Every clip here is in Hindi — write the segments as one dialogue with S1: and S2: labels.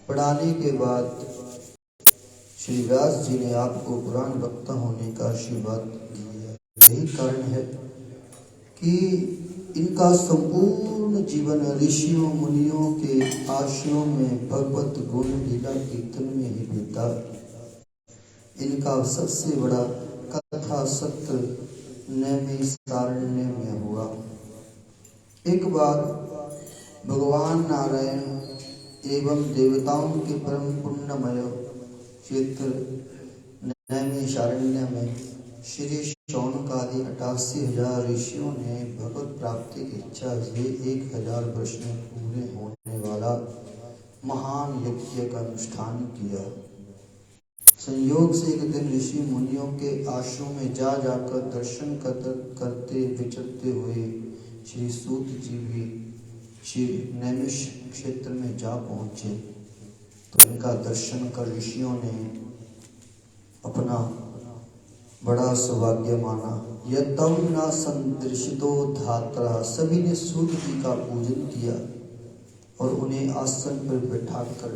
S1: पढ़ाने के बाद श्री व्यास जी ने आपको पुराण वक्ता होने का आशीर्वाद दिया। यही कारण है कि इनका संपूर्ण जीवन ऋषियों मुनियों के आश्रयों में भगवत गुण लीला कीर्तन में ही बीता। इनका सबसे बड़ा कथा सत्र नैमिषारण्य में हुआ। एक बार भगवान नारायण एवं देवताओं के परम पुण्यमय क्षेत्र नैमिषारण्य में श्री शौनक आदि 88,000 ऋषियों ने भगवत प्राप्ति की इच्छा से 1,000 वर्ष में पूरे होने वाला महान यज्ञ का अनुष्ठान किया। संयोग से एक दिन ऋषि मुनियों के आश्रम में जाकर दर्शन करते विचरते हुए श्री सूत जी भी श्री नैमिष क्षेत्र में जा पहुंचे। तो इनका दर्शन कर ऋषियों ने अपना बड़ा सौभाग्य माना। यतम न संदर्शितो धात्रा, सभी ने सूत जी का पूजन किया और उन्हें आसन पर बैठाकर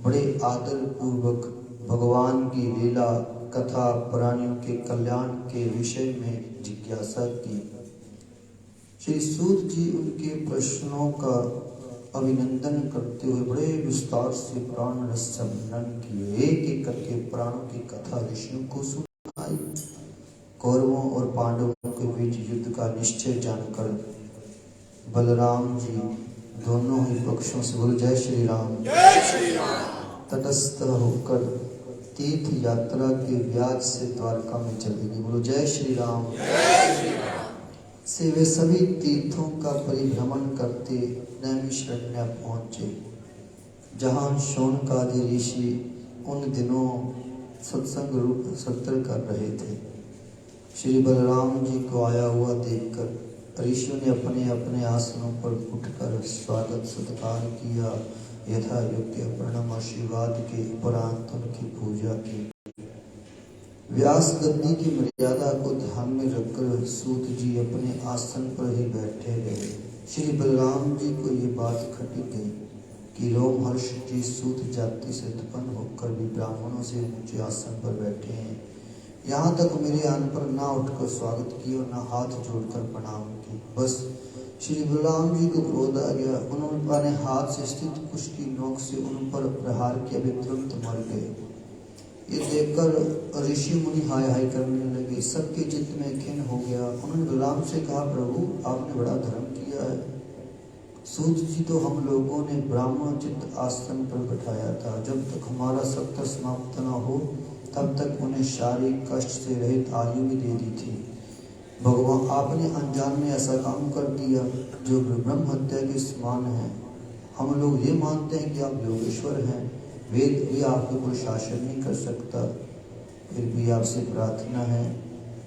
S1: बड़े आदर पूर्वक भगवान की लीला कथा प्राणियों के कल्याण के विषय में जिज्ञासा की। श्री सूत जी उनके प्रश्नों का अभिनंदन करते हुए बड़े विस्तार से प्राण रस वर्णन किए। एक एक करके प्राणों की कथा ऋषियों को सुनाई। कौरवों और पांडवों के बीच युद्ध का निश्चय जानकर बलराम जी दोनों ही पक्षों से बोले जय श्री राम, तटस्थ होकर तीर्थ यात्रा के व्याज से द्वारका में चले गए। बोलो जय श्री राम। से वे सभी तीर्थों का परिभ्रमण करते नैमिषारण्य पहुंचे, जहां शौनक आदि ऋषि उन दिनों सत्संग रूप सत्र कर रहे थे। श्री बलराम जी को आया हुआ देखकर ऋषियों ने अपने अपने आसनों पर उठकर स्वागत सत्कार किया। यथा योग्य प्रणाम आशीर्वाद के उपरांत उनकी पूजा की। व्यास गद्दी की मर्यादा को ध्यान में रखकर सूत जी अपने आसन पर ही बैठे रहे। श्री बलराम जी को ये बात खटक गई कि रोमहर्ष जी सूत जाति से उत्पन्न होकर भी ब्राह्मणों से ऊंचे आसन पर बैठे हैं। यहाँ तक मेरे आने पर ना उठकर स्वागत किया और ना हाथ जोड़कर प्रणाम की। बस श्री बलराम जी को क्रोध आ गया। उन्होंने अपने हाथ से स्थित कुश की नोक से उन पर प्रहार किया। वे तुरंत मर गए। ये देखकर ऋषि मुनि हाय हाय करने लगे। सबके चित्त में खिन्न हो गया। उन्होंने बलराम से कहा, प्रभु आपने बड़ा धर्म किया है। सूत जी तो हम लोगों ने ब्राह्मण चित्त आसन पर बैठाया था। जब तक हमारा सत्य समाप्त न हो तब तक उन्हें शारीरिक कष्ट से रहित आयु भी दे दी थी। भगवान आपने अनजान में ऐसा काम कर दिया जो ब्रह्म हत्या के समान है। हम लोग ये मानते हैं कि आप योगेश्वर हैं, वेद भी आपके कोई शासन नहीं कर सकता। फिर भी आपसे प्रार्थना है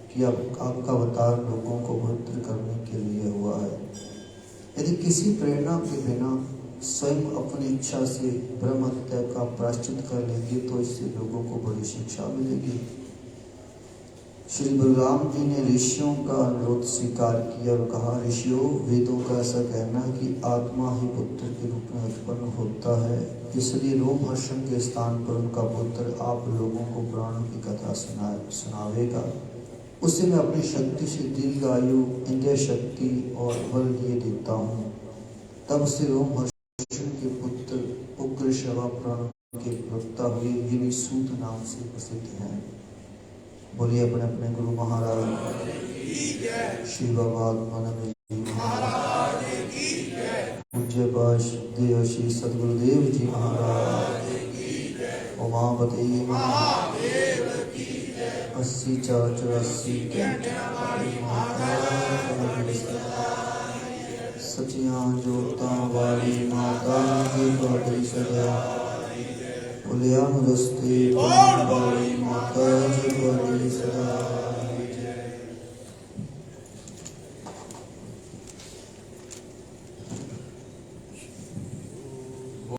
S1: कि आपका अवतार लोगों को पवित्र करने के लिए हुआ है। यदि किसी प्रेरणा के बिना स्वयं अपनी इच्छा से ब्रह्म हत्या का प्रायश्चित कर लेंगे तो इससे लोगों को बड़ी शिक्षा मिलेगी। श्री बलराम जी ने ऋषियों का अनुरोध स्वीकार किया और कहा, ऋषियों वेदों का ऐसा कहना है कि आत्मा ही पुत्र के रूप में उत्पन्न होता है, इसलिए रोमहर्षण के स्थान पर उनका पुत्र आप लोगों को पुराणों की कथा सुनावेगा। उससे मैं अपनी शक्ति से दीर्घ आयु, इंद्रिय शक्ति और बल दिए देता हूँ। तब से रोमहर्षण के पुत्र उग्र शवा पुराण के प्रवक्ता हुए। ये भी सूत नाम से प्रसिद्ध हैं। बोलिए अपने अपने गुरु महाराज श्री बाबा पूज्य देव श्री सदगुरुदेव जी महाराज, उमापति महादेव की 80-84 सचियां जोता वाली माता की बड़ी सजा पुलिया मुदस्ते